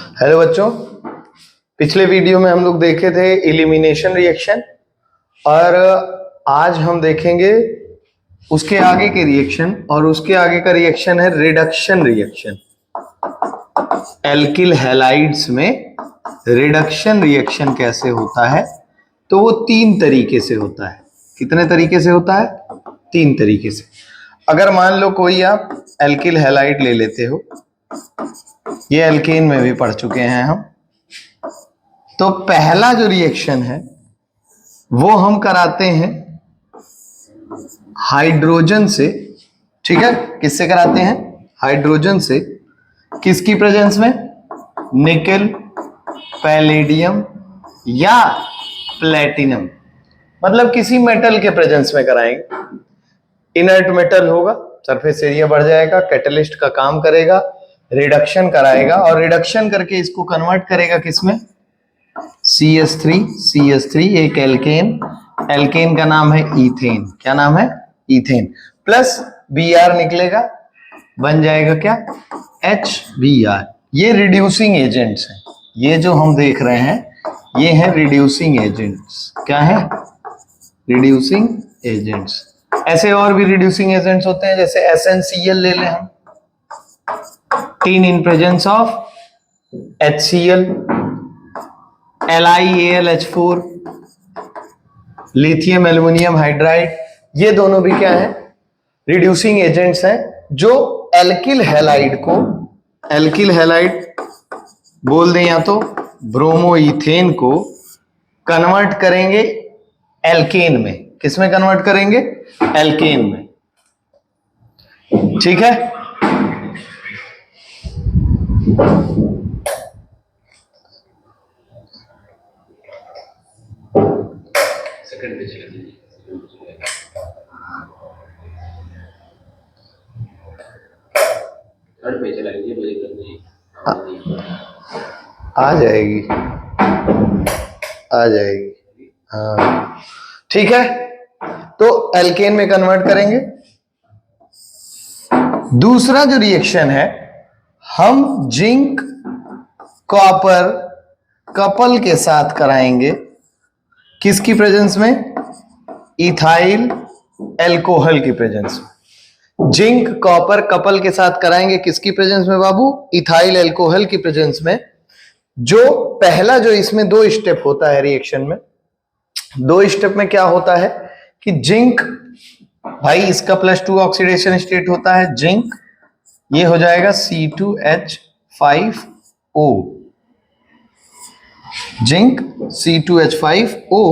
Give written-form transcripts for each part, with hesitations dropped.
Hello बच्चों, पिछले video में हम लोग देखे थे एलिमिनेशन रिएक्शन और आज हम देखेंगे उसके आगे के रिएक्शन और उसके आगे का रिएक्शन है रिडक्शन रिएक्शन। एल्किल हैलाइड्स में रिडक्शन रिएक्शन कैसे होता है, तो वो तीन तरीके से होता है। कितने तरीके से होता है? तीन तरीके से। अगर मान लो कोई आप एल्किल हैलाइड ले लेते हो, ये एल्केन में भी पढ़ चुके हैं हम, तो पहला जो रिएक्शन है वो हम कराते हैं हाइड्रोजन से। ठीक है, किससे कराते हैं? हाइड्रोजन से। किसकी प्रेजेंस में? निकेल, पैलेडियम या प्लेटिनम, मतलब किसी मेटल के प्रेजेंस में कराएंगे। इनर्ट मेटल होगा, सरफेस एरिया बढ़ जाएगा, कैटलिस्ट का काम करेगा, रिडक्शन कराएगा और रिडक्शन करके इसको कन्वर्ट करेगा किसमें? CH3 एक एल्केन, एल्केन का नाम है इथेन। क्या नाम है? इथेन। प्लस Br निकलेगा, बन जाएगा क्या? HBr। ये रिड्यूसिंग एजेंट्स हैं, ये जो हम देख रहे हैं ये है रिड्यूसिंग एजेंट्स। क्या है? Reducing agents. ऐसे और भी रिड्यूसिंग एजेंट्स होते हैं, जैसे SnCl ले लें हम, tin in presence of HCl, LiAlH4, lithium aluminium hydride, ये दोनों भी क्या है? रिड्यूसिंग एजेंट्स हैं जो एल्किल हैलाइड को, एल्किल हैलाइड बोल दें या तो ब्रोमोइथेन को कन्वर्ट करेंगे एल्केन में। किसमें कन्वर्ट करेंगे? एल्केन में। ठीक है, सेकंड पे चला दीजिए। थर्ड पे चला दीजिए, मुझे कर नहीं आ जाएगी, आ जाएगी। हाँ ठीक है, तो एल्केन में कन्वर्ट करेंगे। दूसरा जो रिएक्शन है, हम जिंक कॉपर कपल के साथ कराएंगे। किसकी प्रेजेंस में? इथाइल एल्कोहल की प्रेजेंस में। जिंक कॉपर कपल के साथ कराएंगे किसकी प्रेजेंस में बाबू? इथाइल एल्कोहल की प्रेजेंस में। जो पहला जो इसमें दो स्टेप होता है रिएक्शन में, दो स्टेप में क्या होता है कि जिंक, भाई इसका +2 ऑक्सीडेशन स्टेट होता है जिंक, ये हो जाएगा C2H5O, zinc C2H5O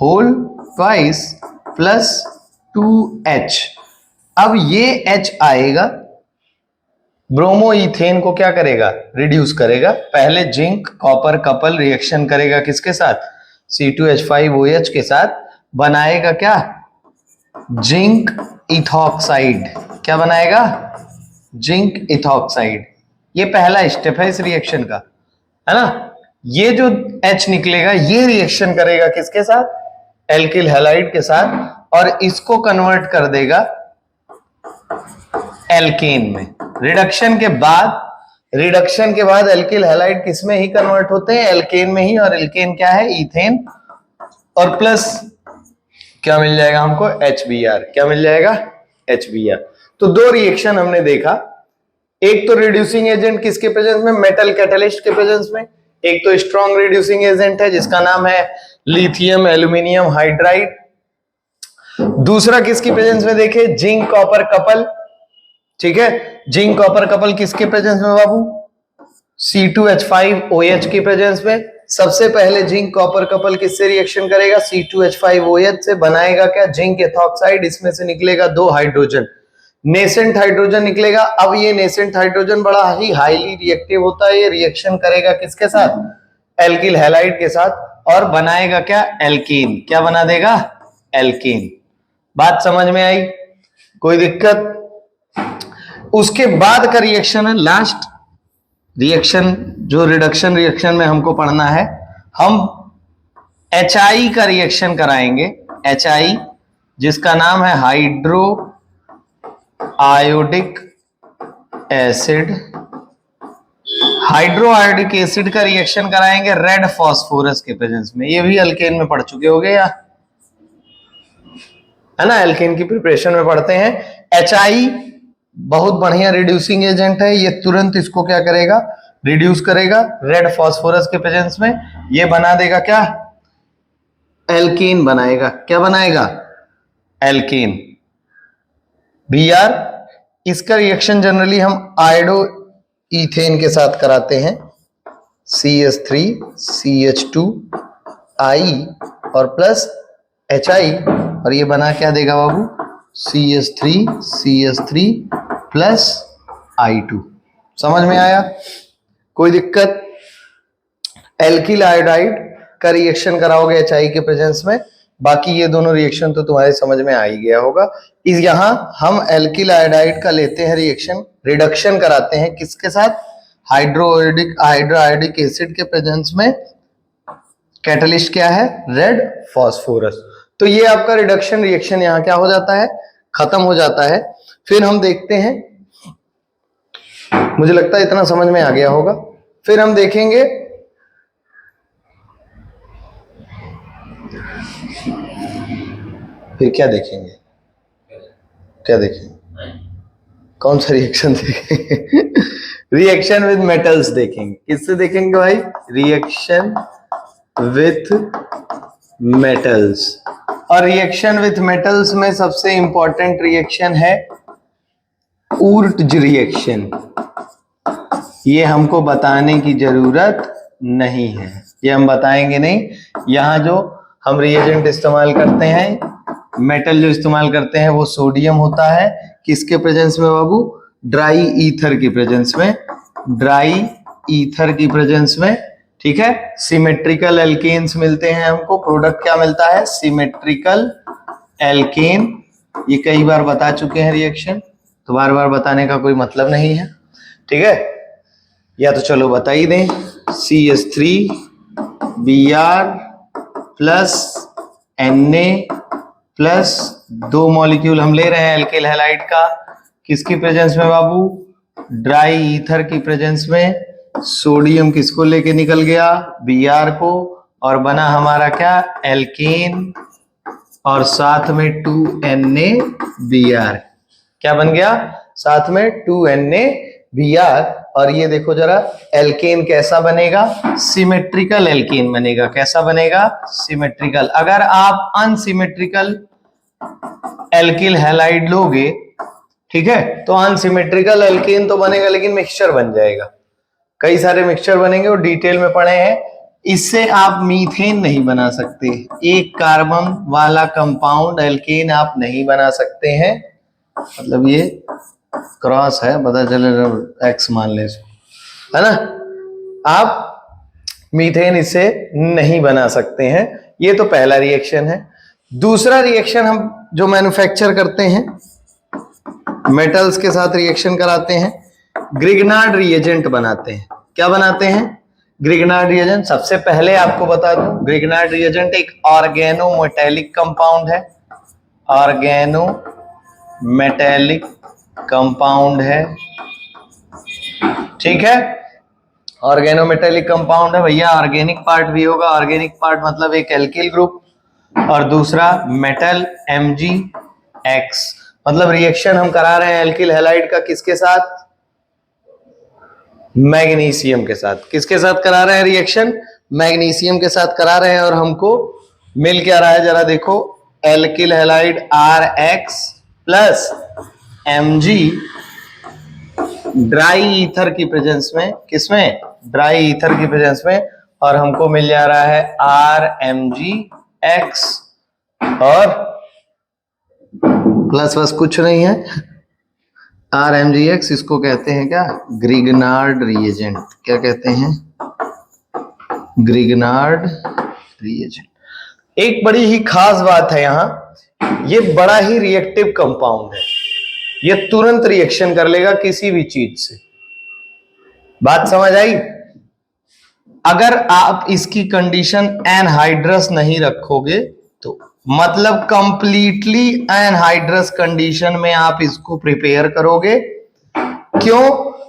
whole twice +2H। अब ये H आएगा, ब्रोमोइथेन को क्या करेगा? रिड्यूस करेगा। पहले जिंक कॉपर कपल रिएक्शन करेगा किसके साथ? C2H5OH के साथ, बनाएगा क्या? Zinc ethoxide. क्या बनाएगा? Zinc ethoxide. ये पहला स्टेप है इस रिएक्शन का, है ना। ये जो H निकलेगा ये रिएक्शन करेगा किसके साथ? एल्किल हैलाइड के साथ, और इसको कन्वर्ट कर देगा एल्केन में। रिडक्शन के बाद एल्किल हैलाइड किस में ही कन्वर्ट होते हैं? एल्केन में ही। और एल्केन क्या है? इथेन। और प्लस क्या मिल जाएगा हमको? HBr। क्या मिल जाएगा? HBr। तो दो रिएक्शन हमने देखा, एक तो रिड्यूसिंग एजेंट किसके प्रेजेंस में? मेटल कैटलिस्ट के प्रेजेंस में। एक तो स्ट्रॉन्ग रिड्यूसिंग एजेंट है जिसका नाम है लिथियम एल्यूमिनियम हाइड्राइड। दूसरा किसकी प्रेजेंस में देखे? Zinc copper couple. ठीक है, जिंक कॉपर कपल किसके प्रेजेंस में बाबू? C2H5OH की प्रेजेंस में। सबसे पहले जिंक कॉपर कपल किससे रिएक्शन करेगा? C2H5OH से। बनाएगा क्या? Zinc ethoxide. इसमें से निकलेगा दो हाइड्रोजन, नेसेंट हाइड्रोजन निकलेगा। अब ये नेसेंट हाइड्रोजन बड़ा ही हाईली रिएक्टिव होता है, ये रिएक्शन करेगा किसके साथ? एल्किल हैलाइड के साथ, और बनाएगा क्या? एल्कीन। क्या बना देगा? एल्कीन। बात समझ में आई? कोई दिक्कत? उसके बाद का रिएक्शन है लास्ट रिएक्शन, जो रिडक्शन रिएक्शन में हमको पढ़ना है। हम HI का रिएक्शन कराएंगे। HI जिसका नाम है hydro iodic acid, hydroiodic acid का रिएक्शन कराएंगे रेड फास्फोरस के प्रेजेंस में। ये भी अल्केन में पढ़ चुके होंगे या, है ना, एल्केन की प्रिपरेशन में पढ़ते हैं। HI बहुत बढ़िया रिड्यूसिंग एजेंट है, ये तुरंत इसको क्या करेगा, रिड्यूस करेगा रेड फास्फोरस के प्रेजेंस में। ये बना देगा क्या, एल्केन बनाएगा। क्या बनाएगा, एल्केन। Br, इसका रिएक्शन जनरली हम आयोडो इथेन के साथ कराते हैं, CH3 CH2 I और प्लस HI, और ये बना क्या देगा बाबू, CH3 प्लस I2। समझ में आया, कोई दिक्कत? एल्किल आयोडाइड का रिएक्शन कराओगे HI के प्रेजेंस में। बाकी ये दोनों रिएक्शन तो तुम्हारे समझ में आ ही गया होगा। इस यहां हम एल्किल आयोडाइड का लेते हैं रिएक्शन, रिडक्शन कराते हैं किसके साथ, हाइड्रोआयोडिक एसिड के प्रेजेंस में। कैटलिस्ट क्या है, रेड फास्फोरस। तो ये आपका रिडक्शन रिएक्शन यहां क्या हो जाता है, खत्म हो जाता है। फिर हम देखते हैं, मुझे लगता है इतना समझ में आ गया होगा। फिर हम देखेंगे फिर क्या देखेंगे, क्या देखेंगे, कौन सा रिएक्शन देखेंगे? रिएक्शन विद मेटल्स देखेंगे। किससे देखेंगे भाई, रिएक्शन विथ मेटल्स। और रिएक्शन विथ मेटल्स में सबसे इंपॉर्टेंट रिएक्शन है ऊर्टज रिएक्शन। ये हमको बताने की जरूरत नहीं है, ये हम बताएंगे नहीं। यहां जो हम रिएजेंट इस्तेमाल करते हैं, मेटल जो इस्तेमाल करते हैं, वो सोडियम होता है। किसके प्रेजेंस में बाबू, ड्राई ईथर की प्रेजेंस में, ड्राई ईथर की प्रेजेंस में। ठीक है, सिमेट्रिकल एल्केन्स मिलते हैं हमको। प्रोडक्ट क्या मिलता है, सिमेट्रिकल एल्केन। ये कई बार बता चुके हैं रिएक्शन, तो बार बार बताने का कोई मतलब नहीं है। ठीक है, या तो चलो बता ही दें, CH3Br plus Na plus 2 molecule हम ले रहे हैं एल्किल हैलाइड का। किसकी प्रेजेंस में बाबू, ड्राई ईथर की प्रेजेंस में। सोडियम किसको लेके निकल गया, Br को, और बना हमारा क्या, एल्केन, और साथ में 2NaBr। क्या बन गया, साथ में 2NaBr। और ये देखो जरा, एल्केन कैसा बनेगा, सिमेट्रिकल एल्केन बनेगा। कैसा बनेगा, सिमेट्रिकल। अगर आप अनसिमेट्रिकल एल्किल हैलाइड लोगे, ठीक है, तो अनसिमेट्रिकल एल्केन तो बनेगा लेकिन मिक्सचर बन जाएगा। कई सारे मिक्सचर बनेंगे और डिटेल में पढ़े हैं। इससे आप मीथेन नहीं बना सकते, एक कार्बन वाला कंपाउंड एल्केन आप नहीं बना सकते हैं। मतलब ये क्रॉस है, पता चले एक्स मान ले इसको, है ना। आप मीथेन इसे नहीं बना सकते हैं। ये तो पहला रिएक्शन है। दूसरा रिएक्शन हम जो मैन्युफैक्चर करते हैं, मेटल्स के साथ रिएक्शन कराते हैं, ग्रिग्नार्ड रिएजेंट बनाते हैं। क्या बनाते हैं, ग्रिग्नार्ड रिएजेंट। सबसे पहले आपको बता दूं, ग्रिग्नार्ड रिएजेंट एक ऑर्गेनोमेटेलिक कंपाउंड है, ऑर्गेनोमेटेलिक कंपाउंड है। ठीक है, ऑर्गेनोमेटेलिक कंपाउंड है भैया। ऑर्गेनिक पार्ट भी होगा, ऑर्गेनिक पार्ट मतलब एक एल्किल ग्रुप, और दूसरा मेटल Mgx। मतलब रिएक्शन हम करा रहे हैं एल्किल हैलाइड का किसके साथ, मैग्नीशियम के साथ। किसके साथ करा रहे हैं रिएक्शन, मैग्नीशियम के साथ करा रहे हैं। और हमको मिल क्या रहा है, जरा देखो, alkyl halide Rx plus Mg dry ether की प्रेजेंस में। किसमें, ड्राई ईथर की प्रेजेंस में। और हमको मिल जा रहा है RMgX, और प्लस बस कुछ नहीं है, RMgX। इसको कहते हैं क्या, ग्रिग्नार्ड रिएजेंट। क्या कहते हैं, ग्रिग्नार्ड रिएजेंट। एक बड़ी ही खास बात है यहां, ये बड़ा ही रिएक्टिव कंपाउंड है, ये तुरंत रिएक्शन कर लेगा किसी भी चीज से। बात समझ आई। अगर आप इसकी कंडीशन एनहाइड्रस नहीं रखोगे तो, मतलब कंप्लीटली एनहाइड्रस कंडीशन में आप इसको प्रिपेयर करोगे। क्यों,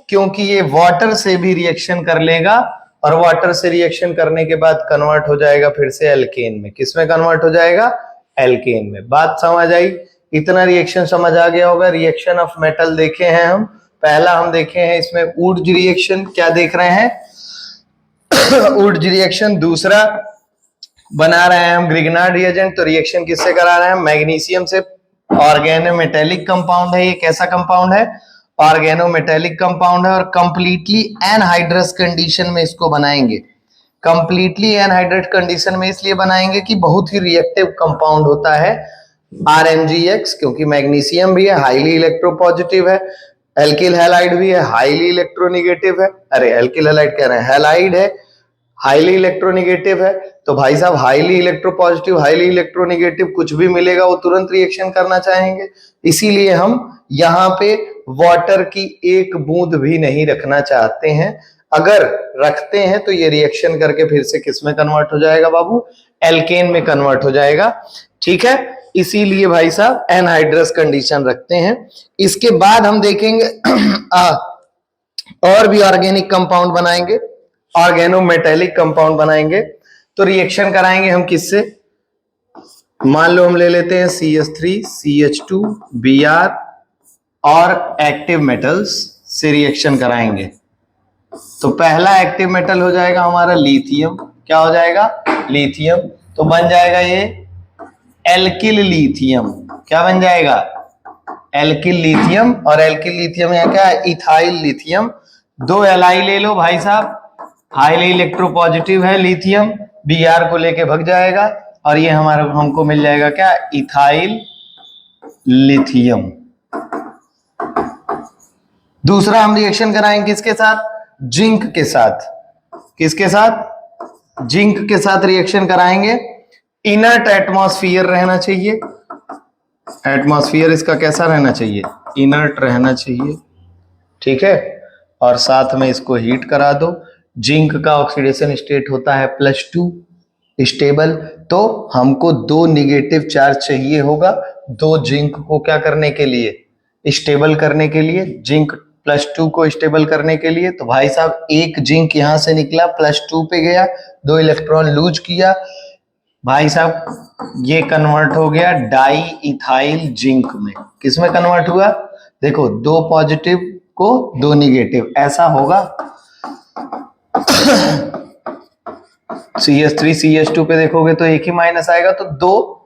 क्योंकि ये वाटर से भी रिएक्शन कर लेगा और वाटर से रिएक्शन करने के बाद कन्वर्ट हो जाएगा फिर से एल्केन में। किसमें कन्वर्ट हो जाएगा? एल्केन में। बात समझ आई? इतना रिएक्शन समझ आ गया होगा। रिएक्शन ऑफ मेटल देखे हैं हम। पहला हम देखे हैं इसमें वुड्स रिएक्शन, क्या देख रहे हैं? Wurtz reaction. दूसरा बना रहे हैं हम ग्रिग्नार्ड रिएजेंट, तो रिएक्शन किससे करा रहे हैं? मैग्नीशियम से। ऑर्गेनोमेटेलिक कंपाउंड है ये। कैसा कंपाउंड है? ऑर्गेनोमेटेलिक कंपाउंड है और कंप्लीटली एनहाइड्रस कंडीशन में इसको बनाएंगे। कंप्लीटली एनहाइड्रेट कंडीशन में इसलिए बनाएंगे कि बहुत ही रिएक्टिव कंपाउंड होता है RMgX, क्योंकि मैग्नीशियम भी है, हाईली इलेक्ट्रोपॉजिटिव है। एल्किल हैलाइड भी है, हाईली इलेक्ट्रोनेगेटिव है। अरे एल्किल हैलाइड कह रहे हैं, हैलाइड है, हाईली इलेक्ट्रोनेगेटिव है। तो भाई साहब हाईली इलेक्ट्रोपॉजिटिव, हाईली इलेक्ट्रोनेगेटिव कुछ भी मिलेगा वो तुरंत रिएक्शन करना चाहेंगे। इसीलिए हम यहाँ पे वाटर की एक बूंद भी नहीं रखना चाहते हैं। अगर रखते हैं तो ये रिएक्शन करके फिर से किस में कन्वर्ट हो जाएगा बाबू? एल्केन में कन्वर्ट हो जाएगा। ठीक है, इसीलिए भाई साहब एनहाइड्रस कंडीशन रखते हैं। इसके बाद हम देखेंगे और भी ऑर्गेनिक कंपाउंड बनाएंगे, ऑर्गेनोमेटेलिक कंपाउंड बनाएंगे। तो रिएक्शन कराएंगे हम किससे? मान लो हम ले लेते हैं CH3 CH2 Br और एक्टिव मेटल्स से रिएक्शन कराएंगे। तो पहला एक्टिव मेटल हो जाएगा हमारा लिथियम। क्या हो जाएगा? लिथियम। तो बन जाएगा ये एल्किल लिथियम। क्या बन जाएगा? Alkyl lithium. और एल्किल लिथियम यहाँ क्या है? Ethyl lithium. दो एलआई ले लो भाई साहब, हाईली इलेक्ट्रोपॉजिटिव है लिथियम, Br को लेके भग जाएगा और ये हमारा हमको मिल जाएगा क्या? Ethyl lithium. दूसरा हम रिएक्शन कराएंगे किसके साथ? जिंक के साथ। किसके साथ? जिंक के साथ रिएक्शन कराएंगे। इनर्ट एटमॉस्फेयर रहना चाहिए। एटमॉस्फेयर इसका कैसा रहना चाहिए? इनर्ट रहना चाहिए। ठीक है, और साथ में इसको हीट करा दो। जिंक का ऑक्सीडेशन स्टेट होता है +2 स्टेबल। तो हमको 2 निगेटिव चार्ज चाहिए होगा 2 जिंक को क्या करने के लिए? स्टेबल करने के लिए। जिंक +2 को स्टेबल करने के लिए। तो भाई साहब एक जिंक यहां से निकला, +2 पे गया, 2 इलेक्ट्रॉन लूज किया, भाई साहब ये कन्वर्ट हो गया डाई इथाइल जिंक में। किस में कन्वर्ट हुआ? देखो 2 पॉजिटिव को 2 निगेटिव, ऐसा होगा। CH3 CH2 पे देखोगे तो एक ही माइनस आएगा, तो 2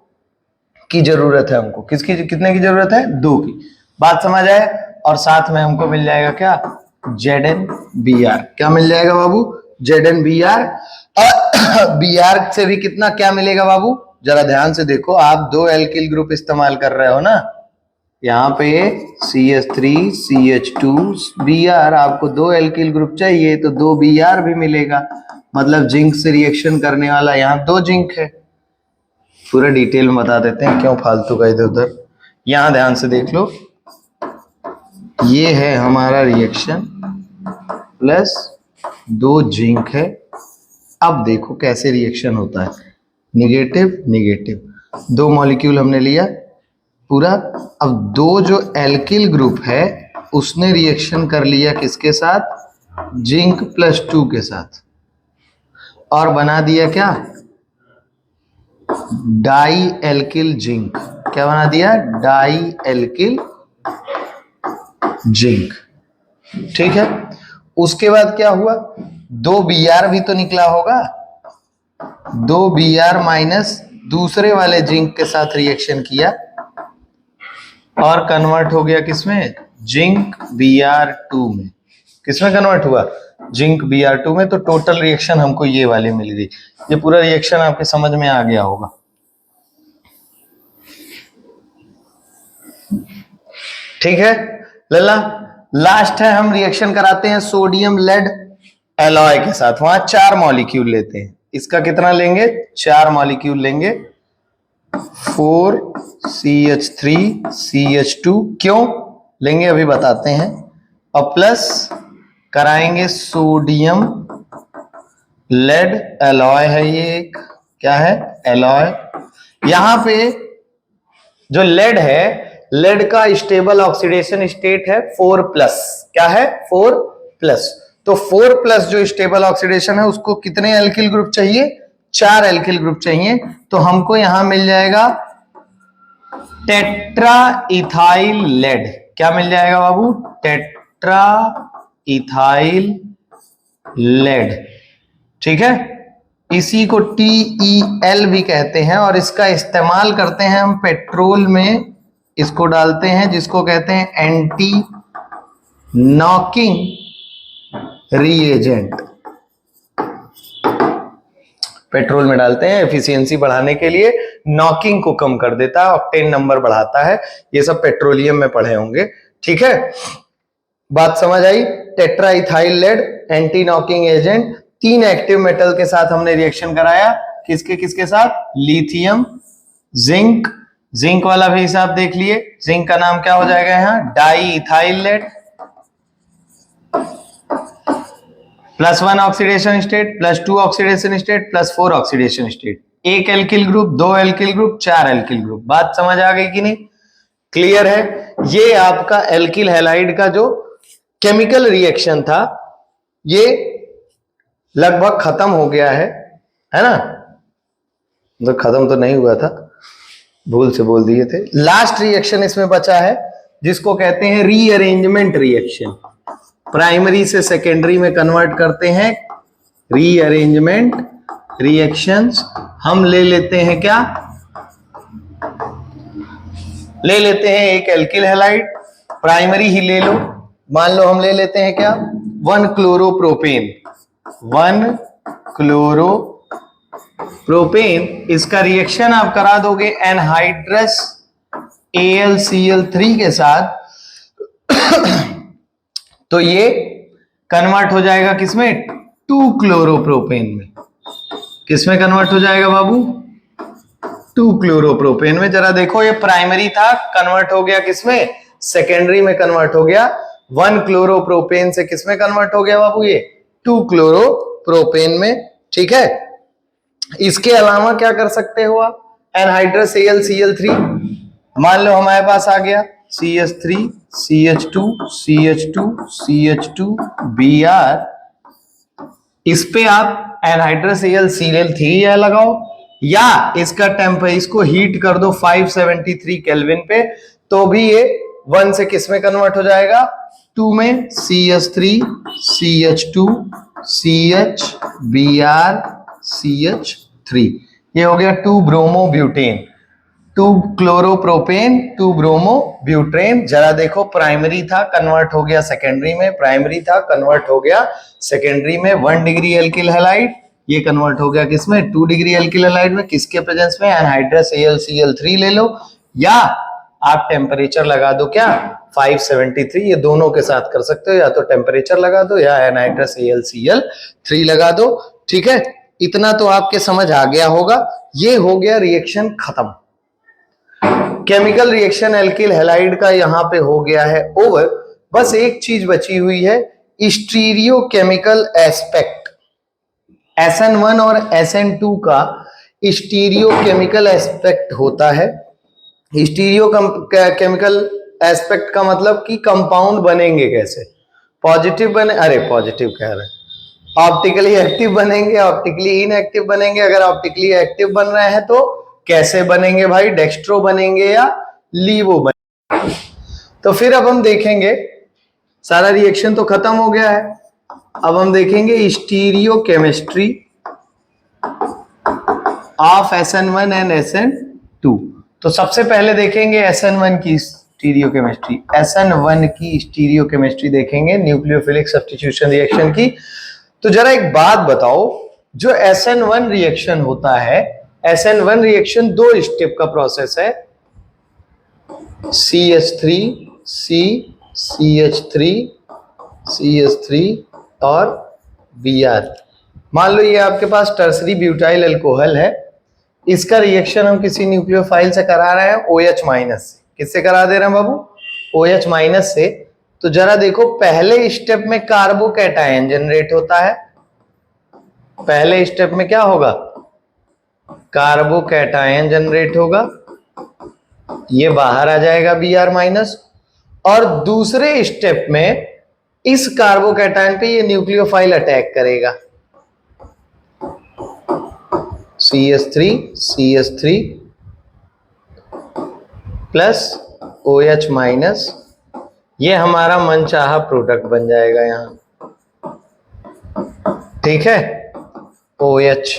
की जरूरत है हमको। किसकी? कितने की जरूरत है? 2 की। बात समझ आए? और साथ में हमको मिल जाएगा क्या? ZnBr। क्या मिल जाएगा बाबू? ZnBr। Br से भी कितना क्या मिलेगा बाबू? जरा ध्यान से देखो, आप 2 एल्किल ग्रुप इस्तेमाल कर रहे हो ना, यहाँ पे CH3 CH2 Br, आपको 2 एल्किल ग्रुप चाहिए तो 2 Br भी मिलेगा। मतलब जिंक से रिएक्शन करने वाला यहाँ 2 जिंक है। पूरा डिटेल में बता देते हैं, क्यों फालतू का इधर उधर। यहां ध्यान से देख लो, ये है हमारा रिएक्शन प्लस 2 जिंक है। अब देखो कैसे रिएक्शन होता है, निगेटिव निगेटिव, 2 मॉलिक्यूल हमने लिया पूरा। अब 2 जो एल्किल ग्रुप है उसने रिएक्शन कर लिया किसके साथ? जिंक +2 के साथ, और बना दिया क्या? Di alkyl zinc. क्या बना दिया? Di alkyl zinc. ठीक है, उसके बाद क्या हुआ? 2 Br भी तो निकला होगा। 2 Br माइनस दूसरे वाले जिंक के साथ रिएक्शन किया और कन्वर्ट हो गया किसमें? जिंक Br2 में। किसमें कन्वर्ट हुआ? जिंक Br2 में। तो टोटल रिएक्शन हमको ये वाली मिल गई। ये पूरा रिएक्शन आपके समझ में आ गया होगा। ठीक है लल्ला, लास्ट है हम रिएक्शन कराते हैं सोडियम लेड एलॉय के साथ। वहां 4 मॉलिक्यूल लेते हैं। इसका कितना लेंगे? 4 मॉलिक्यूल लेंगे। 4CH3 CH2 क्यों लेंगे अभी बताते हैं। और प्लस कराएंगे सोडियम लेड एलॉय है ये एक। क्या है? एलॉय। यहां पे जो लेड है लेड का स्टेबल ऑक्सीडेशन स्टेट है 4+। क्या है? 4+। तो 4+ जो स्टेबल ऑक्सीडेशन है उसको कितने एल्किल ग्रुप चाहिए? 4 एल्किल ग्रुप चाहिए। तो हमको यहां मिल जाएगा टेट्रा इथाइल लेड। क्या मिल जाएगा बाबू? Tetra ethyl lead. ठीक है, इसी को TeL भी कहते हैं और इसका इस्तेमाल करते हैं हम पेट्रोल में, इसको डालते हैं जिसको कहते हैं एंटी नॉकिंग रिएजेंट। पेट्रोल में डालते हैं एफिशिएंसी बढ़ाने के लिए, नॉकिंग को कम कर देता है, ऑक्टेन नंबर बढ़ाता है। ये सब पेट्रोलियम में पढ़े होंगे। ठीक है, बात समझ आई? Tetra ethyl lead anti knocking agent. 3 active metal के साथ हमने रिएक्शन कराया। किसके किसके साथ? Lithium, zinc. जिंक वाला भी हिसाब देख लिए। जिंक का नाम क्या हो जाएगा यहाँ? Di ethyl lead. +1 oxidation state, +2 oxidation state, +4 oxidation state. 1 alkyl group, 2 alkyl group, 4 alkyl group. बात समझ आ गई कि नहीं? क्लियर है? ये आपका एल्किल हैलाइड का जो केमिकल रिएक्शन था ये लगभग खत्म हो गया है ना? तो खत्म तो नहीं हुआ था, भूल से बोल दिए थे। लास्ट रिएक्शन इसमें बचा है जिसको कहते हैं रीअरेंजमेंट रिएक्शन। प्राइमरी से सेकेंडरी में कन्वर्ट करते हैं, रीअरेंजमेंट रिएक्शंस। हम ले लेते हैं क्या? ले लेते हैं एक एल्किल हैलाइड, प्राइमरी ही ले लो। मान लो हम ले लेते हैं क्या? 1 क्लोरोप्रोपेन। 1 क्लोरोप्रोपेन, इसका रिएक्शन आप करा दोगे एनहाइड्रस AlCl3 के साथ तो ये कन्वर्ट हो जाएगा किसमें? 2 क्लोरोप्रोपेन में। किसमें कन्वर्ट हो जाएगा बाबू? 2 क्लोरोप्रोपेन में। जरा देखो, ये प्राइमरी था, कन्वर्ट हो गया किसमें? सेकेंडरी में कन्वर्ट हो गया। 1 क्लोरोप्रोपेन से किसमें कन्वर्ट हो गया बाबू? ये 2 क्लोरोप्रोपेन में। ठीक है, इसके अलावा क्या कर सकते हो आप? एनहाइड्रस AlCl3 मान लो हमारे पास आ गया, CH3 CH2 CH2 CH2 Br। इस पे आप एनहाइड्रस AlCl3 लगाओ या इसका टेम्परेचर, इसको हीट कर दो 573 केल्विन पे, तो भी ये 1 से किस में कन्वर्ट हो जाएगा? 2 में। CH3 CH2 CH Br CH3, ये हो गया 2 ब्रोमोब्यूटेन। 2 chloropropane 2 bromobutane. जरा देखो, प्राइमरी था, कन्वर्ट हो गया सेकेंडरी में, प्राइमरी था, कन्वर्ट हो गया सेकेंडरी में। 1 डिग्री एल्किल हैलाइड, ये कन्वर्ट हो गया किसमें? 2 डिग्री एल्किल हैलाइड में। किसके प्रेजेंस में? एनहाइड्रस AlCl3 ले लो या आप टेम्परेचर लगा दो क्या? 573। ये दोनों के साथ कर सकते हो, या तो टेम्परेचर लगा दो या एनहाइड्रस AlCl3 लगा दो। ठीक है, इतना तो आपके समझ आ गया होगा। ये हो गया रिएक्शन खत्म। केमिकल रिएक्शन एल्किल हैलाइड का यहां पे हो गया है ओवर। बस एक चीज बची हुई है, स्टीरियोकेमिकल एस्पेक्ट। SN1 और SN2 का स्टीरियोकेमिकल एस्पेक्ट होता है। स्टीरियो केमिकल एस्पेक्ट का मतलब कि कंपाउंड बनेंगे कैसे? पॉजिटिव बने, अरे पॉजिटिव कह रहे हैं, ऑप्टिकली एक्टिव बनेंगे, ऑप्टिकली इनएक्टिव बनेंगे। अगर ऑप्टिकली एक्टिव बन रहे हैं तो कैसे बनेंगे भाई? डेक्स्ट्रो बनेंगे या लीवो बनेंगे? तो फिर अब हम देखेंगे, सारा रिएक्शन तो खत्म हो गया है, अब हम देखेंगे stereo chemistry of SN1 and SN2। तो सबसे पहले देखेंगे SN1 की स्टीरियो केमिस्ट्री। SN1 की स्टीरियो केमिस्ट्री देखेंगे, न्यूक्लियोफिलिक सब्स्टिट्यूशन रिएक्शन की। तो जरा एक बात बताओ, जो SN1 रिएक्शन होता है, SN1 रिएक्शन 2 स्टेप का प्रोसेस है। CH3 C CH3 CH3 और Br। मान लो ये आपके पास टर्सरी ब्यूटाइल अल्कोहल है, इसका रिएक्शन हम किसी न्यूक्लियोफाइल से करा रहे हैं OH- से। किससे करा दे रहे हैं बाबू? OH- से। तो जरा देखो, पहले स्टेप में कार्बोकैटायन जनरेट होता है। पहले स्टेप में क्या होगा? कार्बोकैटायन जनरेट होगा। ये बाहर आ जाएगा Br माइनस, और दूसरे स्टेप में इस कार्बोकैटायन पे ये न्यूक्लियोफाइल अटैक करेगा, CH3 प्लस OH माइनस, ये हमारा मनचाहा प्रोडक्ट बन जाएगा यहां, ठीक है। OH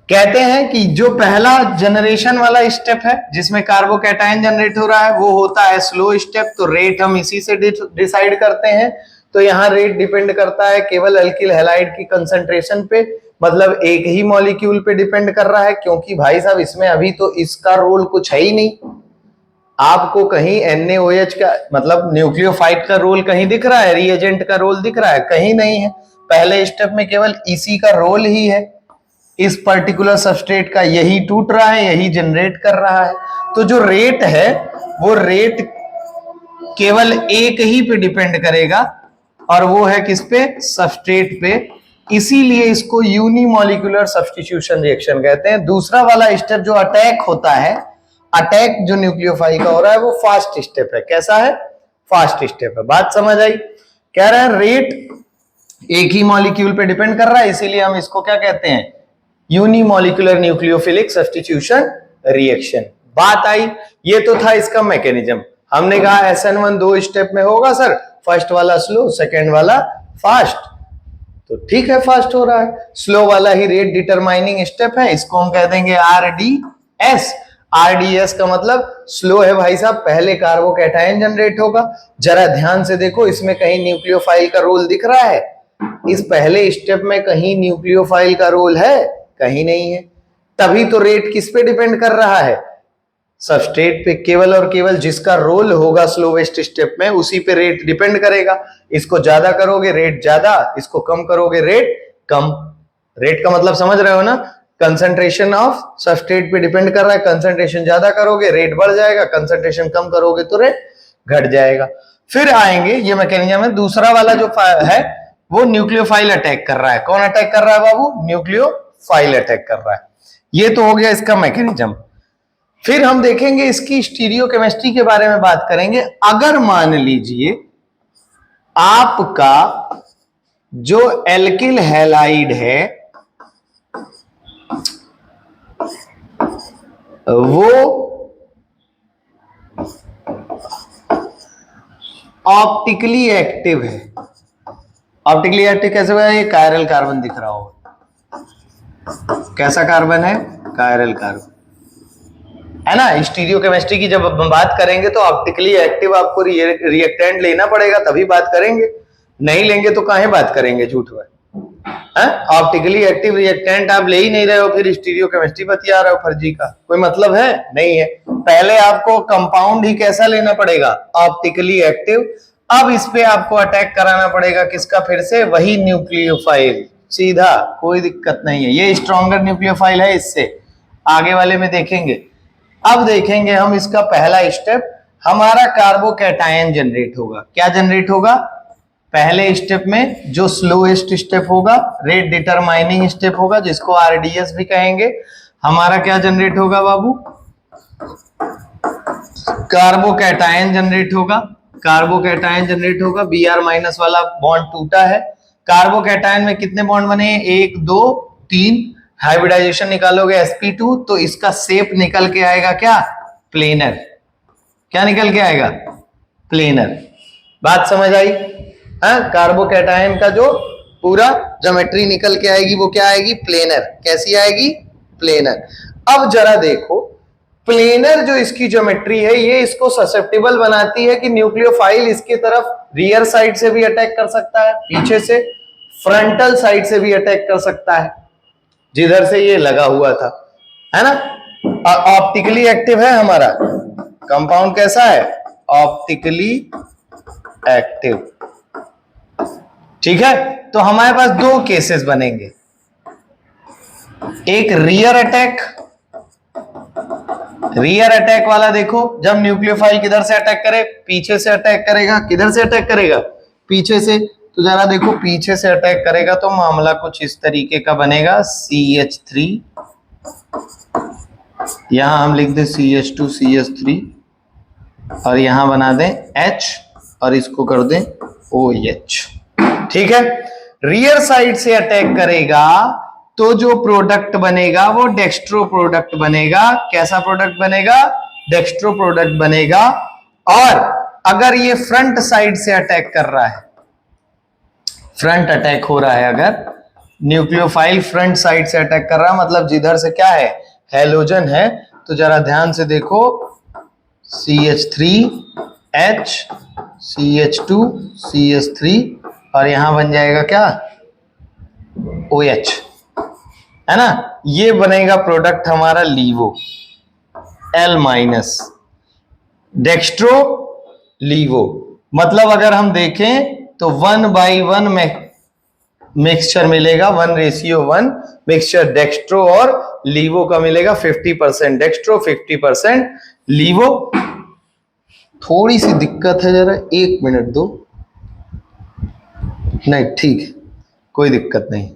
कहते हैं कि जो पहला जनरेशन वाला स्टेप है जिसमें कार्बोकैटायन जनरेट हो रहा है वो होता है स्लो स्टेप, तो रेट हम इसी से डिसाइड करते हैं। तो यहाँ रेट डिपेंड करता है केवल अल्किल हैलाइड की कंसंट्रेशन पे, मतलब एक ही मॉलिक्यूल पे डिपेंड कर रहा है, क्योंकि भाई साहब इसमें अभी तो इसका रोल कुछ है ही नहीं। आपको कहीं NaOH का मतलब न्यूक्लियोफाइड का रोल कहीं दिख रहा है, रिएजेंट का रोल दिख रहा है? कहीं नहीं है। पहले स्टेप में केवल इसी का रोल ही है, इस पर्टिकुलर सबस्ट्रेट का यही टूट रहा है, यही जनरेट कर रहा है। तो जो रेट है वो रेट केवल एक ही पे डिपेंड करेगा, और वो है किस पे? सबस्ट्रेट पे। इसीलिए इसको यूनिमॉलिक्यूलर सब्स्टिट्यूशन रिएक्शन कहते हैं। दूसरा वाला स्टेप जो अटैक होता है, अटैक जो न्यूक्लियोफाइल का हो रहा है वो फास्ट स्टेप है। कैसा है? फास्ट स्टेप है। बात समझ आई? कह रहे हैं रेट एक ही मॉलिक्यूल पे डिपेंड कर रहा है, इसीलिए हम इसको क्या कहते हैं? Unimolecular nucleophilic substitution reaction. बात आई? ये तो था इसका मैकेनिज्म। हमने कहा SN1 दो स्टेप में होगा सर, फर्स्ट वाला स्लो, सेकेंड वाला फास्ट। तो ठीक है, फास्ट हो रहा है। स्लो वाला ही रेट डिटरमाइनिंग स्टेप है, इसको हम कह देंगे RDS। RDS का मतलब स्लो है भाई साहब, पहले कार्बोकैटायन जनरेट होगा। जरा ध्यान से देखो, इसमें कहीं न्यूक्लियोफाइल का रोल दिख रहा है? इस पहले स्टेप में कहीं न्यूक्लियोफाइल का रोल है? कहीं नहीं है। तभी तो रेट किस पे डिपेंड कर रहा है? सबस्ट्रेट पे। केवल और केवल जिसका रोल होगा स्लोवेस्ट स्टेप में उसी पे रेट डिपेंड करेगा। इसको ज्यादा करोगे रेट ज्यादा, इसको कम करोगे रेट कम। रेट का मतलब समझ रहे हो ना? कंसंट्रेशन ऑफ सबस्ट्रेट पे डिपेंड कर रहा है। कंसंट्रेशन ज्यादा करोगे रेट बढ़ जाएगा, कंसंट्रेशन कम करोगे तो रेट घट जाएगा। फिर आएंगे, ये मैकेनिज्म है। दूसरा वाला जो है वो न्यूक्लियोफाइल अटैक कर रहा है। कौन अटैक कर रहा है बाबू? न्यूक्लियोफाइल अटैक कर रहा है। ये तो हो गया इसका मैकेनिज्म। फिर हम देखेंगे इसकी स्टीरियोकेमिस्ट्री के बारे में बात करेंगे। अगर मान लीजिए आपका जो एल्किल हैलाइड है वो ऑप्टिकली एक्टिव है। ऑप्टिकली एक्टिव कैसे हुआ? ये कायरल कार्बन दिख रहा होगा। कैसा कार्बन है? कायरल कार्बन है ना। स्टीरियोकेमिस्ट्री की जब हम बात करेंगे तो ऑप्टिकली एक्टिव आपको रिएक्टेंट लेना पड़ेगा, तभी बात करेंगे। नहीं लेंगे तो काहे बात करेंगे झूठ में? ऑप्टिकली एक्टिव रिएक्टेंट आप ले ही नहीं रहे हो, फिर स्टीरियोकेमिस्ट्री बतिया रहे हो फर्जी का। कोई मतलब है? नहीं है। पहले आपको कंपाउंड ही कैसा लेना पड़ेगा? Optically active. अब इस पे आपको अटैक कराना पड़ेगा किसका? फिर से वही न्यूक्लियोफाइल, सीधा, कोई दिक्कत नहीं है। ये स्ट्रॉन्गर न्यूक्लियोफाइल है, इससे आगे वाले में देखेंगे। अब देखेंगे हम इसका पहला स्टेप, हमारा कार्बोकैटायन जनरेट होगा। क्या जनरेट होगा? पहले स्टेप में जो स्लोएस्ट स्टेप होगा, रेट डिटरमाइनिंग स्टेप होगा, जिसको RDS भी कहेंगे, हमारा क्या जनरेट होगा बाबू? कार्बोकैटायन जनरेट होगा। कार्बोकैटायन जनरेट होगा। Br माइनस वाला बॉन्ड टूटा है। कार्बोकैटायन में कितने बॉन्ड बने? 1 2 3। हाइब्रिडाइजेशन निकालोगे sp2 तो इसका शेप निकल के आएगा क्या? प्लेनर। क्या निकल के आएगा? प्लेनर। बात समझ आई? कार्बोकैटायन का जो पूरा ज्योमेट्री निकल के आएगी वो क्या आएगी? प्लेनर। कैसी आएगी? प्लेनर। अब जरा देखो, प्लेनर जो इसकी ज्योमेट्री है ये इसको ससेप्टेबल बनाती है कि न्यूक्लियोफाइल इसके तरफ रियर साइड से भी अटैक कर सकता है, पीछे से, फ्रंटल साइड से भी अटैक कर सकता है, जिधर से ये लगा हुआ था, है ना। ऑप्टिकली एक्टिव है हमारा कंपाउंड। कैसा है? Optically active. ठीक है। तो हमारे पास दो केसेस बनेंगे, एक रियर अटैक। रियर अटैक वाला देखो, जब न्यूक्लियोफाइल किधर से अटैक करे? पीछे से अटैक करेगा। किधर से अटैक करेगा? पीछे से। तो जरा देखो, पीछे से अटैक करेगा तो मामला कुछ इस तरीके का बनेगा। CH3 यहां हम लिख दें CH2 CH3 और यहां बना दें H और इसको कर दें OH। ठीक है, रियर साइड से अटैक करेगा तो जो प्रोडक्ट बनेगा वो डेक्स्ट्रो प्रोडक्ट बनेगा। कैसा प्रोडक्ट बनेगा? डेक्स्ट्रो प्रोडक्ट बनेगा। और अगर ये फ्रंट साइड से अटैक कर रहा है, फ्रंट अटैक हो रहा है, अगर न्यूक्लियोफाइल फ्रंट साइड से अटैक कर रहा है, मतलब जिधर से क्या है, हैलोजन है, तो जरा ध्यान से देखो, CH3H CH2 CH3 और यहां बन जाएगा क्या, OH, है ना। ये बनेगा प्रोडक्ट हमारा लीवो, L-, डेक्स्ट्रो लीवो। मतलब अगर हम देखें तो 1/1 मिक्सचर मिलेगा, 1:1 मिक्सचर डेक्स्ट्रो और लीवो का मिलेगा। 50% डेक्स्ट्रो 50% लीवो। थोड़ी सी दिक्कत है, जरा 1 मिनट दो। नहीं ठीक है, कोई दिक्कत नहीं।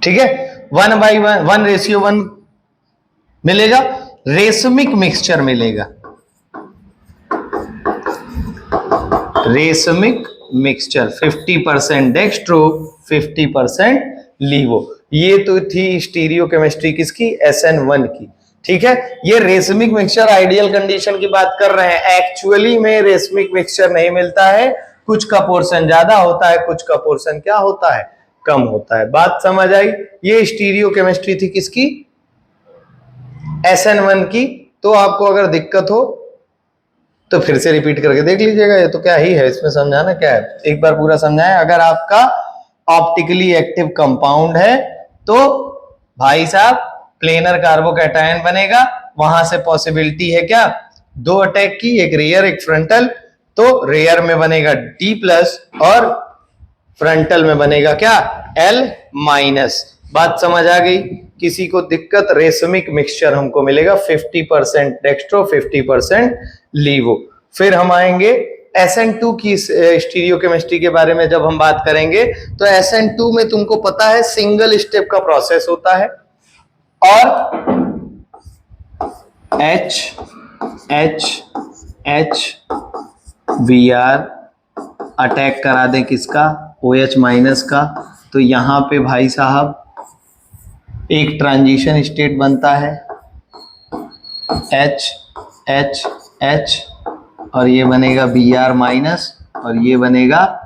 ठीक है, 1/1 1:1 मिलेगा, रेसमिक मिक्सचर मिलेगा, रेसमिक मिक्सचर 50% डेक्स्ट्रो 50% लीवो। ये तो थी स्टीरियो केमिस्ट्री किसकी, SN1 की। ठीक है, ये रेसमिक मिक्सचर आइडियल कंडीशन की बात कर रहे हैं। एक्चुअली में रेसमिक मिक्सचर नहीं मिलता है, कुछ का पोर्शन ज्यादा होता है, कुछ का पोर्शन क्या होता है, कम होता है। बात समझ आई? ये स्टीरियो केमिस्ट्री थी किसकी, SN1 की। तो आपको अगर दिक्कत हो तो फिर से रिपीट करके देख लीजिएगा। ये तो क्या ही है, इसमें समझाना क्या है, एक बार पूरा समझाएं। अगर आपका ऑप्टिकली एक्टिव कंपाउंड है तो भाई साहब प्लेनर कार्बोकैटायन बनेगा। वहां से पॉसिबिलिटी है क्या, 2 अटैक की, एक रियर एक फ्रंटल। तो रियर में बनेगा D+ और फ्रंटल में बनेगा क्या, L-। बात समझ आ गई? किसी को दिक्कत, रेसमिक मिक्सचर हमको मिलेगा 50% डेक्स्ट्रो 50% लीवो। फिर हम आएंगे SN2 की स्टीरियो केमिस्ट्री के बारे में जब हम बात करेंगे तो SN2 में तुमको पता है सिंगल स्टेप का प्रोसेस होता है और H H H Br attack करा दें किसका, OH- का। तो यहां पे भाई साहब एक ट्रांजिशन स्टेट बनता है H H H और ये बनेगा Br- और ये बनेगा,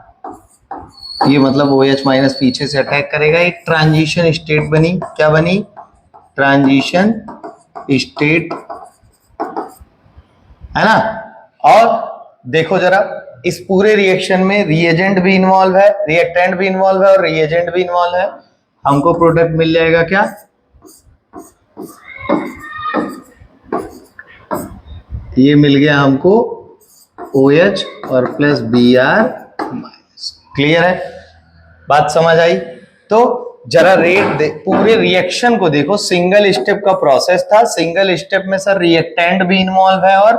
ये मतलब OH- पीछे से अटैक करेगा। एक ट्रांजिशन स्टेट बनी, क्या बनी, ट्रांजिशन स्टेट, है ना। और देखो जरा, इस पूरे रिएक्शन में रिएजेंट भी इन्वॉल्व है, रिएक्टेंट भी इन्वॉल्व है और रिएजेंट भी इन्वॉल्व है। हमको प्रोडक्ट मिल जाएगा क्या, ये मिल गया हमको OH और प्लस Br-। क्लियर है, बात समझ आई? तो जरा रेट पूरे रिएक्शन को देखो, सिंगल स्टेप का प्रोसेस था। सिंगल स्टेप में सर रिएक्टेंट भी इन्वॉल्व है और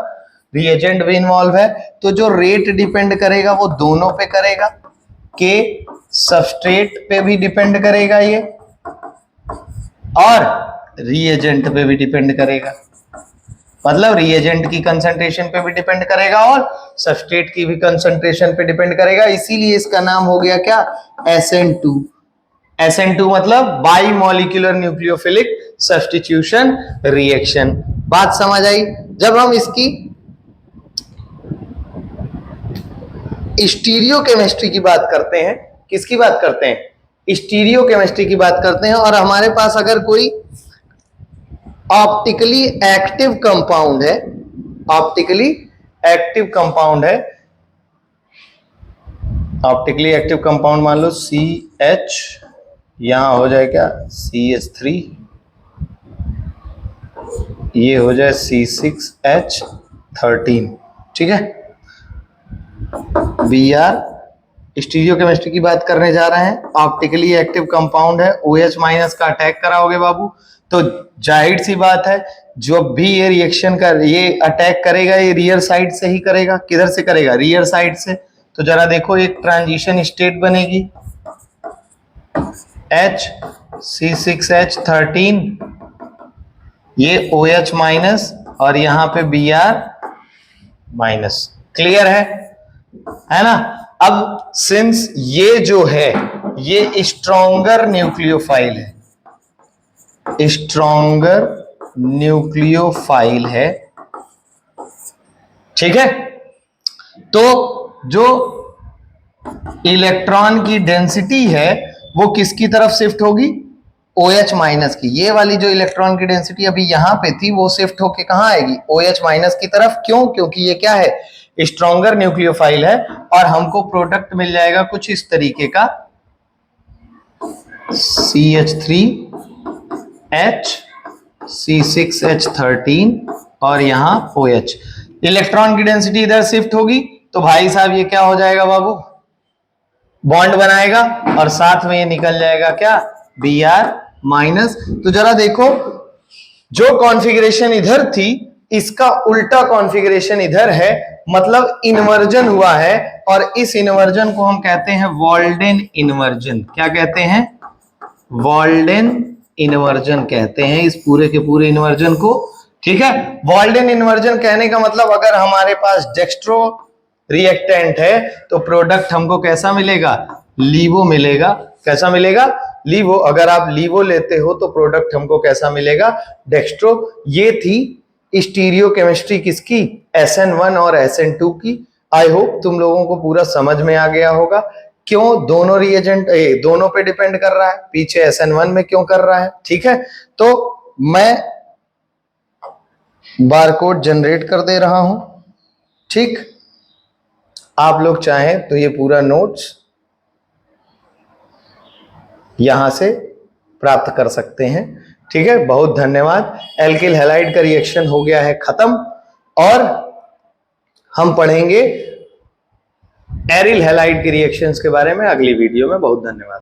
रिएजेंट भी इन्वॉल्व है। तो जो रेट डिपेंड करेगा वो दोनों पे करेगा, के सबस्ट्रेट पे भी डिपेंड करेगा ये और रिएजेंट पे भी डिपेंड करेगा। मतलब रिएजेंट की कंसंट्रेशन पे भी डिपेंड करेगा और सबस्ट्रेट की भी कंसंट्रेशन पे डिपेंड करेगा। इसीलिए इसका नाम हो गया क्या, SN2। SN2 मतलब by molecular nucleophilic substitution reaction. बात समझ आई? जब हम इसकी स्टीरियो केमिस्ट्री की बात करते हैं, किसकी बात करते हैं, स्टीरियो केमिस्ट्री की बात करते हैं, और हमारे पास अगर कोई ऑप्टिकली एक्टिव कंपाउंड है, ऑप्टिकली एक्टिव कंपाउंड है, ऑप्टिकली एक्टिव कंपाउंड मान लो CH, यहां हो जाए क्या CH3, ये हो जाए C6H13। ठीक है, Br स्टीरियो केमिस्ट्री की बात करने जा रहे हैं। ऑप्टिकली एक्टिव कंपाउंड है, OH- का अटैक कराओगे बाबू, तो जाहिर सी बात है जो भी ये रिएक्शन का ये अटैक करेगा ये रियर साइड से ही करेगा। किधर से करेगा, रियर साइड से। तो जरा देखो, एक ट्रांजिशन स्टेट बनेगी C6H13, ये OH माइनस और यहां पे Br माइनस। क्लियर है ना? अब सिंस ये जो है ये स्ट्रॉन्गर न्यूक्लियोफाइल है, स्ट्रॉन्गर न्यूक्लियोफाइल है, ठीक है, तो जो इलेक्ट्रॉन की डेंसिटी है वो किसकी तरफ शिफ्ट होगी? OH माइनस की। ये वाली जो इलेक्ट्रॉन की डेंसिटी अभी यहां पे थी वो शिफ्ट होके कहां आएगी? OH माइनस की तरफ। क्यों? क्योंकि ये क्या है? स्ट्रॉन्गर न्यूक्लियोफाइल है और हमको प्रोडक्ट मिल जाएगा कुछ इस तरीके का, CH3H C6H13 और यहां OH। इलेक्ट्रॉन की डेंसिटी इधर शिफ्ट होगी तो भाई साहब ये क्या हो जाएगा बाबू? बॉन्ड बनाएगा और साथ में ये निकल जाएगा क्या? Br minus. तो जरा देखो, जो कॉन्फ़िगरेशन इधर थी इसका उल्टा कॉन्फ़िगरेशन इधर है, मतलब इन्वर्जन हुआ है, और इस इन्वर्जन को हम कहते हैं वॉल्डेन इन्वर्जन। क्या कहते हैं? वॉल्डेन इन्वर्जन कहते हैं इस पूरे के पूरे इन्वर्जन को, ठीक है। वॉल्डेन इन्वर्जन कहने का मतलब अगर हमारे पास डेक्स्ट्रो रिएक्टेंट है तो प्रोडक्ट हमको कैसा मिलेगा? लीवो मिलेगा। कैसा मिलेगा? लीवो। अगर आप लीवो लेते हो तो प्रोडक्ट हमको कैसा मिलेगा? डेक्स्ट्रो। ये थी स्टीरियो केमिस्ट्री किसकी? SN1 और SN2 की। आई होप तुम लोगों को पूरा समझ में आ गया होगा। क्यों दोनों रिएजेंट दोनों पे डिपेंड कर रहा है, पीछे SN1 में क्यों कर रहा है, ठीक है। तो मैं बारकोड जनरेट कर दे रहा हूं, ठीक। आप लोग चाहें तो ये पूरा नोट्स यहां से प्राप्त कर सकते हैं, ठीक है। बहुत धन्यवाद। एल्किल हैलाइड का रिएक्शन हो गया है खत्म, और हम पढ़ेंगे एरिल हैलाइड के रिएक्शंस के बारे में अगली वीडियो में। बहुत धन्यवाद।